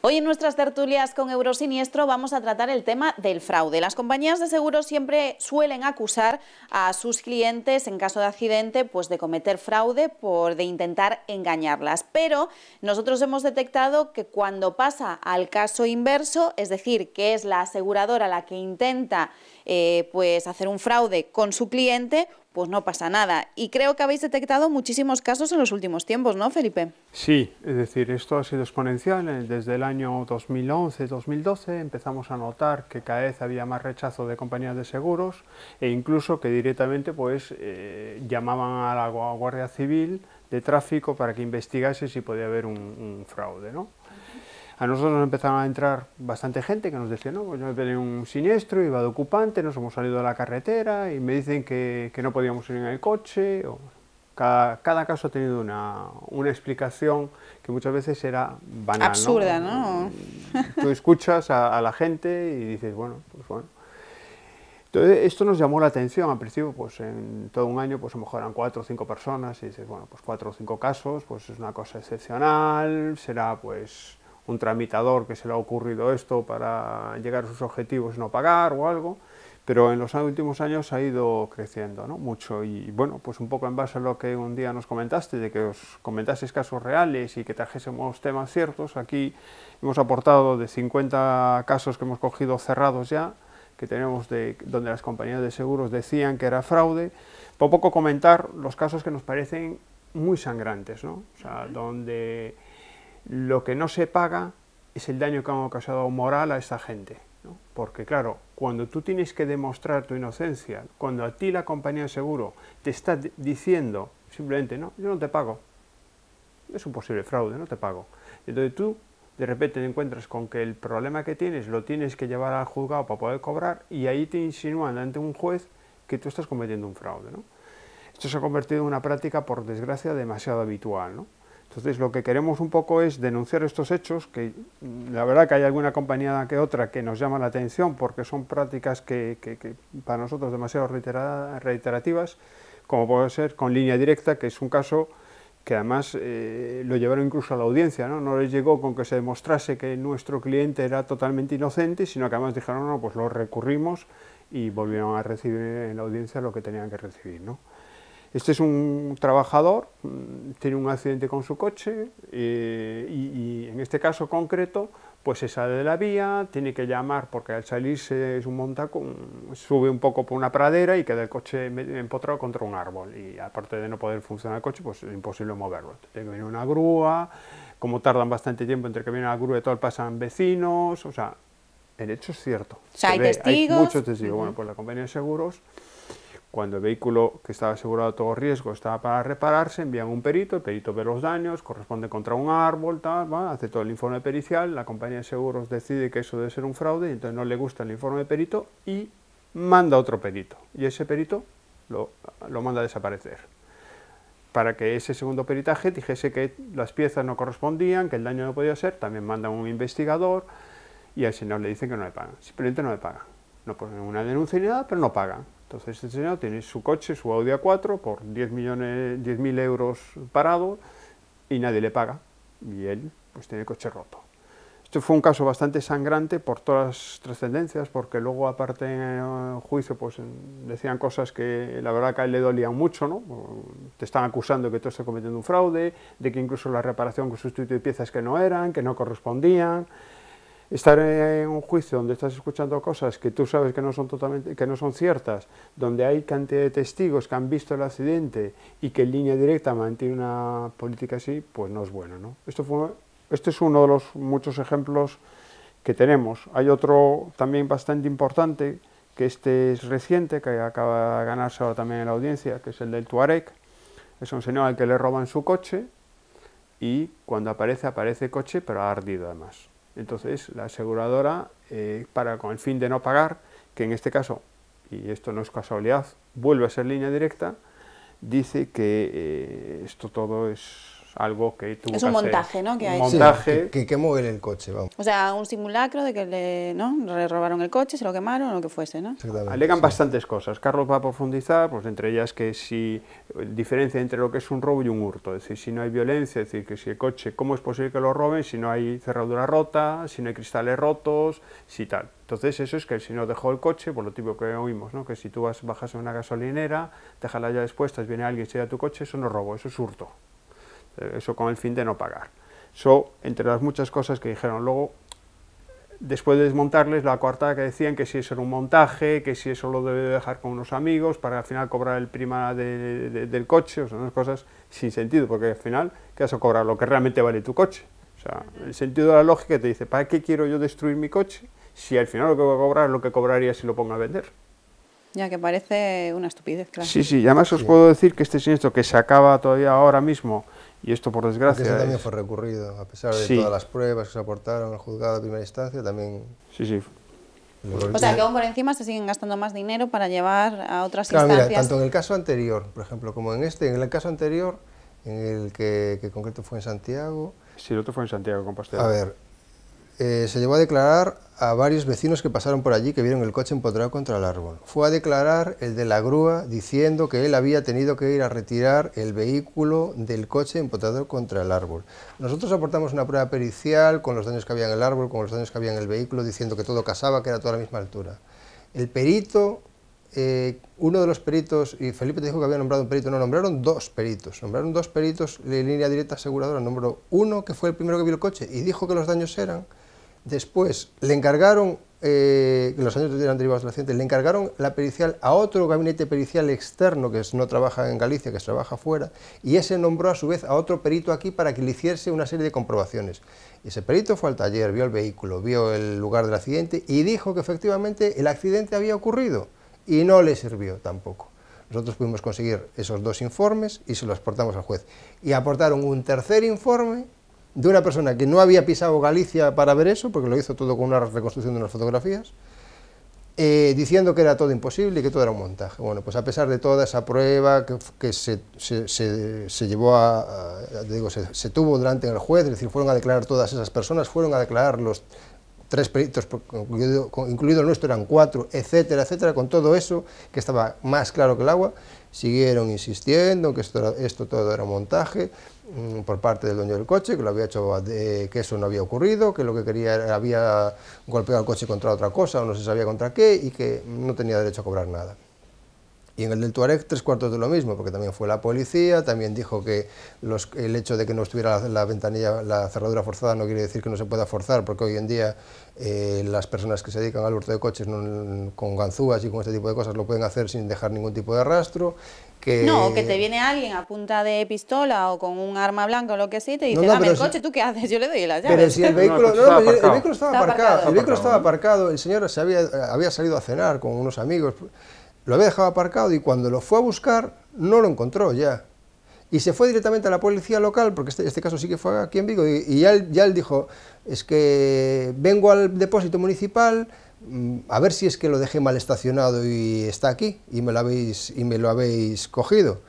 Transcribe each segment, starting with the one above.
Hoy en nuestras tertulias con Eurosiniestro vamos a tratar el tema del fraude. Las compañías de seguros siempre suelen acusar a sus clientes en caso de accidente pues de cometer fraude, de intentar engañarlas. Pero nosotros hemos detectado que cuando pasa al caso inverso, es decir, que es la aseguradora la que intenta pues hacer un fraude con su cliente, pues no pasa nada. Y creo que habéis detectado muchísimos casos en los últimos tiempos, ¿no, Felipe? Sí, es decir, esto ha sido exponencial. Desde el año 2011-2012 empezamos a notar que cada vez había más rechazo de compañías de seguros e incluso que directamente pues, llamaban a la Guardia Civil de Tráfico para que investigase si podía haber un fraude, ¿no? A nosotros nos empezaron a entrar bastante gente que nos decía, no, pues yo he tenido un siniestro, iba de ocupante, nos hemos salido de la carretera y me dicen que no podíamos ir en el coche. Cada caso ha tenido una explicación que muchas veces era banal, absurda, ¿no? Tú escuchas a la gente y dices, bueno, pues bueno. Entonces, esto nos llamó la atención. Al principio, pues en todo un año, pues a lo mejor eran 4 o 5 personas y dices, bueno, pues 4 o 5 casos, pues es una cosa excepcional, será pues un tramitador que se le ha ocurrido esto para llegar a sus objetivos y no pagar o algo, pero en los últimos años ha ido creciendo, ¿no? Mucho. Y bueno, pues un poco en base a lo que un día nos comentaste, de que os comentaseis casos reales y que trajésemos temas ciertos, aquí hemos aportado de 50 casos que hemos cogido cerrados ya, que tenemos donde las compañías de seguros decían que era fraude, por poco comentar los casos que nos parecen muy sangrantes, ¿no? O sea, donde lo que no se paga es el daño que han ocasionado moral a esta gente, ¿no? Porque claro, cuando tú tienes que demostrar tu inocencia, cuando a ti la compañía de seguro te está diciendo simplemente, no, yo no te pago, es un posible fraude, no te pago. Entonces tú de repente te encuentras con que el problema que tienes lo tienes que llevar al juzgado para poder cobrar y ahí te insinúan ante un juez que tú estás cometiendo un fraude, ¿no? Esto se ha convertido en una práctica, por desgracia, demasiado habitual, ¿no? Entonces, lo que queremos un poco es denunciar estos hechos, que la verdad que hay alguna compañía que otra que nos llama la atención porque son prácticas que para nosotros demasiado reiterativas, como puede ser con Línea Directa, que es un caso que además lo llevaron incluso a la audiencia, ¿no? No les llegó con que se demostrase que nuestro cliente era totalmente inocente, sino que además dijeron, no, pues lo recurrimos y volvieron a recibir en la audiencia lo que tenían que recibir, ¿no? Este es un trabajador, tiene un accidente con su coche y en este caso concreto pues se sale de la vía, tiene que llamar porque al salirse es un montaco, sube un poco por una pradera y queda el coche empotrado contra un árbol y aparte de no poder funcionar el coche pues es imposible moverlo. Tiene que venir una grúa, como tardan bastante tiempo entre que viene la grúa y todo pasan vecinos, o sea, el hecho es cierto. O sea, hay testigos. Hay muchos testigos. Bueno, pues la compañía de seguros, cuando el vehículo que estaba asegurado a todo riesgo estaba para repararse, envían un perito, el perito ve los daños, corresponde contra un árbol, tal, ¿va? Hace todo el informe pericial, la compañía de seguros decide que eso debe ser un fraude, y entonces no le gusta el informe de perito y manda otro perito, y ese perito lo manda a desaparecer, para que ese segundo peritaje dijese que las piezas no correspondían, que el daño no podía ser, también manda un investigador, y al señor le dicen que no le pagan, simplemente no le pagan, no ponen una denuncia ni nada, pero no pagan. Entonces este señor tiene su coche, su Audi A4, por 10.000 euros parado y nadie le paga. Y él pues tiene el coche roto. Esto fue un caso bastante sangrante por todas las trascendencias, porque luego aparte en el juicio pues decían cosas que la verdad que a él le dolían mucho, ¿no? Te están acusando de que tú estás cometiendo un fraude, de que incluso la reparación con sustituir piezas que no eran, que no correspondían. Estar en un juicio donde estás escuchando cosas que tú sabes que no son ciertas, donde hay cantidad de testigos que han visto el accidente y que en Línea Directa mantiene una política así, pues no es bueno, ¿no? Este es uno de los muchos ejemplos que tenemos. Hay otro también bastante importante, que este es reciente, que acaba de ganarse ahora también en la audiencia, que es el del Tuareg. Es un señor al que le roban su coche y cuando aparece coche, pero ha ardido además. Entonces la aseguradora, con el fin de no pagar, que en este caso, y esto no es casualidad, vuelve a ser Línea Directa, dice que esto todo es algo que tuvo es un que hacer. montaje, ¿no? Que ha hecho. Montaje. Sí, que quemó él el coche, vamos. O sea, un simulacro de que le robaron el coche, se lo quemaron o lo que fuese, ¿no? Exactamente. Alegan bastantes cosas. Carlos va a profundizar, pues entre ellas que si diferencia entre lo que es un robo y un hurto, es decir, si no hay violencia, es decir, que si el coche, ¿cómo es posible que lo roben si no hay cerradura rota, si no hay cristales rotos, si tal? Entonces eso es que si no dejó el coche, por lo típico que oímos, ¿no? Que si tú bajas a una gasolinera, dejas las llaves puestas, viene alguien y se lleva tu coche, eso no es robo, eso es hurto. Eso con el fin de no pagar. Eso, entre las muchas cosas que dijeron. Luego, después de desmontarles, la coartada que decían que si eso era un montaje, que si eso lo debe dejar con unos amigos para al final cobrar el prima del coche, o sea, unas cosas sin sentido, porque al final, ¿qué vas a cobrar? Lo que realmente vale tu coche. O sea, el sentido de la lógica te dice, ¿para qué quiero yo destruir mi coche si al final lo que voy a cobrar es lo que cobraría si lo pongo a vender? Ya que parece una estupidez, claro. Sí, sí, y además os puedo decir que este siniestro que se acaba todavía ahora mismo, y esto por desgracia... Porque ese también fue recurrido, a pesar de todas las pruebas que se aportaron al juzgado de primera instancia, también... Sí, sí. O sea, que aún por encima se siguen gastando más dinero para llevar a otras claro, instancias. Mira, tanto en el caso anterior, por ejemplo, como en este, en el caso anterior, en el que en concreto fue en Santiago... Sí, el otro fue en Santiago, Compostela. A ver, se llevó a declarar a varios vecinos que pasaron por allí que vieron el coche empotrado contra el árbol. Fue a declarar el de la grúa diciendo que él había tenido que ir a retirar el vehículo del coche empotrado contra el árbol. Nosotros aportamos una prueba pericial con los daños que había en el árbol, con los daños que había en el vehículo, diciendo que todo casaba, que era toda la misma altura. El perito, uno de los peritos, y Felipe te dijo que había nombrado un perito, no, nombraron dos peritos de línea directa aseguradora, nombró uno que fue el primero que vio el coche y dijo que los daños eran. Después le encargaron, que los años eran derivados del accidente, le encargaron la pericial a otro gabinete pericial externo que no trabaja en Galicia, que trabaja fuera, y ese nombró a su vez a otro perito aquí para que le hiciese una serie de comprobaciones. Y ese perito fue al taller, vio el vehículo, vio el lugar del accidente y dijo que efectivamente el accidente había ocurrido y no le sirvió tampoco. Nosotros pudimos conseguir esos dos informes y se los aportamos al juez. Y aportaron un tercer informe de una persona que no había pisado Galicia para ver eso, porque lo hizo todo con una reconstrucción de unas fotografías, diciendo que era todo imposible y que todo era un montaje. Bueno, pues a pesar de toda esa prueba que se llevó se tuvo delante del juez, es decir, fueron a declarar todas esas personas, fueron a declarar los tres peritos, incluido el nuestro, eran 4, etcétera, etcétera, con todo eso, que estaba más claro que el agua, siguieron insistiendo que esto todo era un montaje por parte del dueño del coche, que lo había hecho, que eso no había ocurrido, que lo que quería era, había golpeado el coche contra otra cosa, o no se sabía contra qué, y que no tenía derecho a cobrar nada. Y en el del Tuareg 3/4 de lo mismo, porque también fue la policía, también dijo que el hecho de que no estuviera la ventanilla, la cerradura forzada no quiere decir que no se pueda forzar, porque hoy en día las personas que se dedican al hurto de coches con ganzúas y con este tipo de cosas lo pueden hacer sin dejar ningún tipo de rastro. No, que te viene alguien a punta de pistola o con un arma blanca o lo que sea y te dice, dame el coche, ¿tú qué haces? Yo le doy las llaves. Pero si el vehículo, el vehículo estaba aparcado, el vehículo estaba aparcado, el señor había salido a cenar con unos amigos, lo había dejado aparcado y cuando lo fue a buscar no lo encontró ya. Y se fue directamente a la policía local, porque este caso sí que fue aquí en Vigo, y ya él dijo, es que vengo al depósito municipal a ver si es que lo dejé mal estacionado y está aquí, y me lo habéis cogido.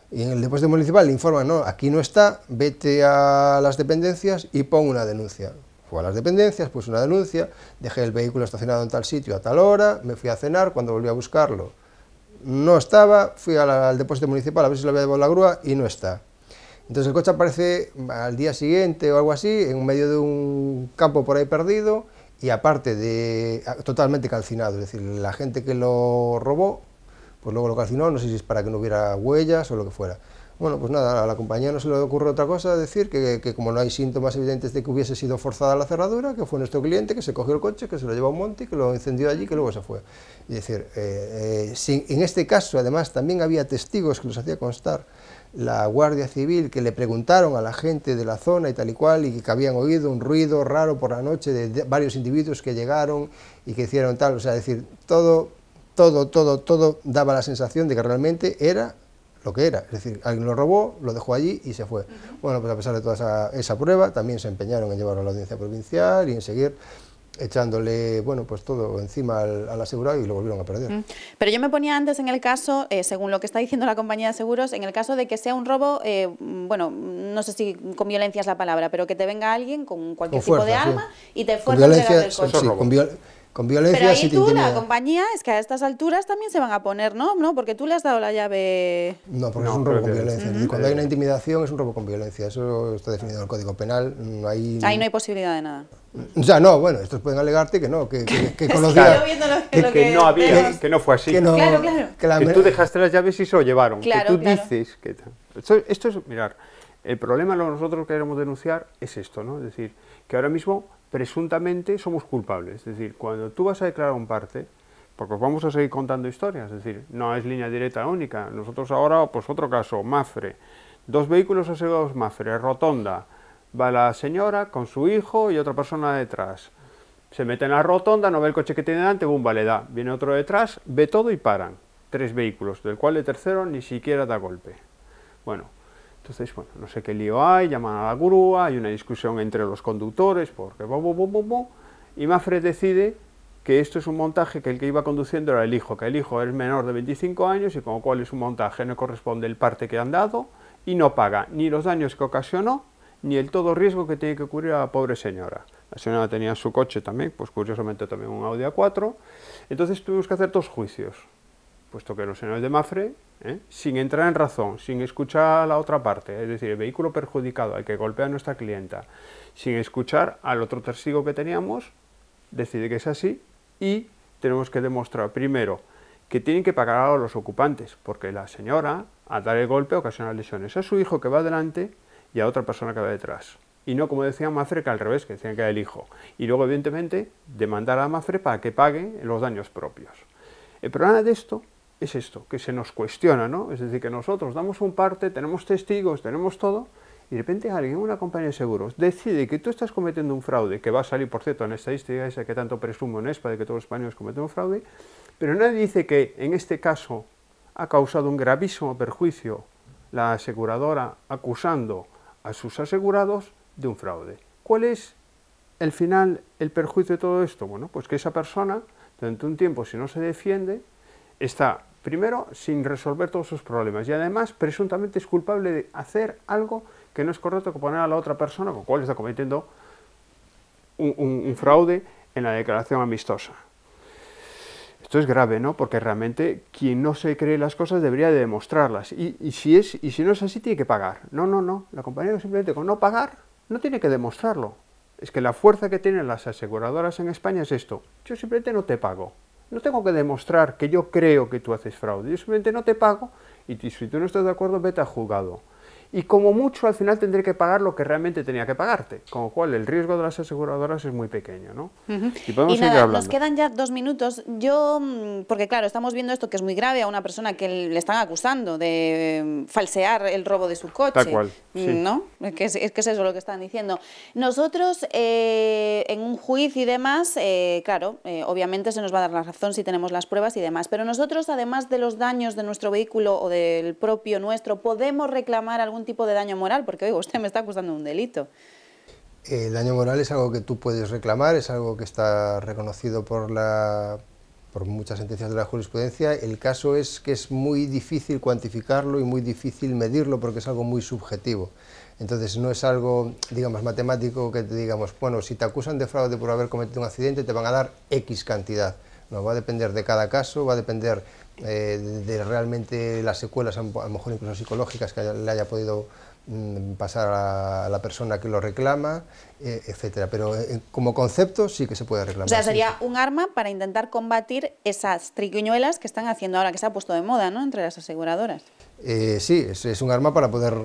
Y en el depósito municipal le informan, no, aquí no está, vete a las dependencias y pon una denuncia. Fue a las dependencias, puse una denuncia, dejé el vehículo estacionado en tal sitio a tal hora, me fui a cenar, cuando volví a buscarlo no estaba, fui al depósito municipal a ver si lo había llevado la grúa y no está. Entonces el coche aparece al día siguiente o algo así, en medio de un campo por ahí perdido y aparte totalmente calcinado, es decir, la gente que lo robó, pues luego lo calcinó, no sé si es para que no hubiera huellas o lo que fuera. Bueno, pues nada, a la compañía no se le ocurre otra cosa, decir que como no hay síntomas evidentes de que hubiese sido forzada la cerradura, que fue nuestro cliente, que se cogió el coche, que se lo llevó a un monte, que lo encendió allí, que luego se fue. Es decir, en este caso, además, también había testigos que los hacía constar la Guardia Civil, que le preguntaron a la gente de la zona y tal y cual, y que habían oído un ruido raro por la noche de varios individuos que llegaron y que hicieron tal, o sea, es decir, todo daba la sensación de que realmente era lo que era, es decir, alguien lo robó, lo dejó allí y se fue. Bueno, pues a pesar de toda esa prueba, también se empeñaron en llevarlo a la audiencia provincial y en seguir echándole, bueno, pues todo encima al asegurado y lo volvieron a perder. Pero yo me ponía antes en el caso, según lo que está diciendo la compañía de seguros, en el caso de que sea un robo, bueno, no sé si con violencia es la palabra, pero que te venga alguien con cualquier tipo de arma y te fuerza a entregar el coche. Sí, con violencia. Pero ahí sí tú, la compañía, es que a estas alturas también se van a poner, ¿no? Porque tú le has dado la llave... No, porque es un robo con violencia. Cuando hay una intimidación es un robo con violencia. Eso está definido en el Código Penal. Ahí no hay posibilidad de nada. O sea, no, bueno, estos pueden alegarte que no, que conocía... que no había, que no fue así. Que no, claro. Que tú dejaste las llaves y se lo llevaron. Claro, que tú dices que... Esto es, mirar, el problema lo que nosotros queremos denunciar es esto, ¿no? Es decir, que ahora mismo presuntamente somos culpables. Es decir, cuando tú vas a declarar un parte, porque os vamos a seguir contando historias, es decir, no es línea directa única. Nosotros ahora, pues otro caso, Mafre, 2 vehículos asegurados Mafre, rotonda, va la señora con su hijo y otra persona detrás. Se mete en la rotonda, no ve el coche que tiene delante, bumba, le da. Viene otro detrás, ve todo y paran. 3 vehículos, del cual el tercero ni siquiera da golpe. Bueno, entonces, bueno, no sé qué lío hay, llaman a la grúa, hay una discusión entre los conductores, porque y Mafre decide que esto es un montaje que el que iba conduciendo era el hijo, que el hijo es menor de 25 años y con lo cual es un montaje, no corresponde el parte que han dado y no paga ni los daños que ocasionó, ni el todo riesgo que tiene que cubrir a la pobre señora. La señora tenía su coche también, pues curiosamente también un Audi A4, entonces tuvimos que hacer 2 juicios, puesto que los señores de Mafre, sin entrar en razón, sin escuchar a la otra parte, es decir, el vehículo perjudicado al que golpea a nuestra clienta, sin escuchar al otro testigo que teníamos, decide que es así y tenemos que demostrar primero que tienen que pagar a los ocupantes, porque la señora, al dar el golpe, ocasiona lesiones a su hijo que va delante y a otra persona que va detrás. Y no, como decía Mafre, que al revés, que decían que era el hijo. Y luego, evidentemente, demandar a Mafre para que pague los daños propios. El problema de esto es esto, que se nos cuestiona, ¿no? Es decir, que nosotros damos un parte, tenemos testigos, tenemos todo, y de repente alguien, una compañía de seguros, decide que tú estás cometiendo un fraude, que va a salir, por cierto, en estadística esa que tanto presumo en ESPA de que todos los españoles cometemos fraude, pero nadie dice que en este caso ha causado un gravísimo perjuicio la aseguradora acusando a sus asegurados de un fraude. ¿Cuál es el final, el perjuicio de todo esto? Bueno, pues que esa persona, durante un tiempo, si no se defiende, está, primero, sin resolver todos sus problemas y además, presuntamente es culpable de hacer algo que no es correcto, que poner a la otra persona, con la cual está cometiendo un fraude en la declaración amistosa. Esto es grave, ¿no? Porque realmente quien no se cree las cosas debería de demostrarlas. Y si no es así, tiene que pagar. No. La compañía simplemente con no pagar no tiene que demostrarlo. Es que la fuerza que tienen las aseguradoras en España es esto. Yo simplemente no te pago. No tengo que demostrar que yo creo que tú haces fraude. Yo simplemente no te pago y si tú no estás de acuerdo, vete a juzgado. Y como mucho al final tendré que pagar lo que realmente tenía que pagarte, con lo cual el riesgo de las aseguradoras es muy pequeño, ¿no? Y podemos seguir hablando. Nos quedan ya 2 minutos. Yo, porque claro, estamos viendo esto que es muy grave a una persona que le están acusando de falsear el robo de su coche. Tal cual, sí. ¿No? Que es eso lo que están diciendo. Nosotros, en un juicio y demás, claro, obviamente se nos va a dar la razón si tenemos las pruebas y demás, pero nosotros, además de los daños de nuestro vehículo o del propio nuestro, podemos reclamar algún tipo de daño moral, porque oigo, usted me está acusando de un delito. El daño moral es algo que tú puedes reclamar, es algo que está reconocido por muchas sentencias de la jurisprudencia. El caso es que es muy difícil cuantificarlo y muy difícil medirlo porque es algo muy subjetivo. Entonces no es algo, digamos, matemático que te digamos, bueno, si te acusan de fraude por haber cometido un accidente te van a dar X cantidad. No, va a depender de cada caso, va a depender de realmente las secuelas, a lo mejor incluso psicológicas que le haya podido pasar a la persona que lo reclama, etcétera. Pero como concepto sí que se puede reclamar. O sea, sería un arma para intentar combatir esas triquiñuelas que están haciendo ahora, que se ha puesto de moda, ¿no?, entre las aseguradoras. Sí, es un arma para poder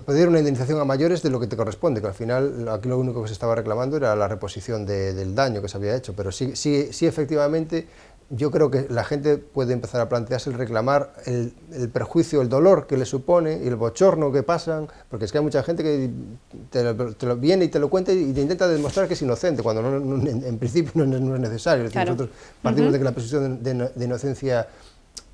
pedir una indemnización a mayores de lo que te corresponde, que al final aquí lo único que se estaba reclamando era la reposición del daño que se había hecho, pero sí efectivamente yo creo que la gente puede empezar a plantearse el reclamar el perjuicio, el dolor que le supone y el bochorno que pasan, porque es que hay mucha gente que te lo viene y te lo cuenta y te intenta demostrar que es inocente, cuando en principio no es necesario. Es decir, claro. Nosotros partimos de que la presunción de inocencia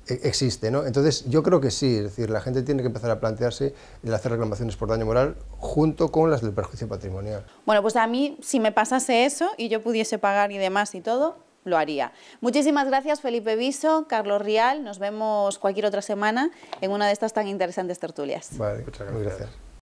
existe, ¿no? Entonces yo creo que sí, es decir, la gente tiene que empezar a plantearse el hacer reclamaciones por daño moral junto con las del perjuicio patrimonial. Bueno, pues a mí, si me pasase eso y yo pudiese pagar y demás y todo, lo haría. Muchísimas gracias, Felipe Viso, Carlos Rial. Nos vemos cualquier otra semana en una de estas tan interesantes tertulias. Vale, muchas gracias.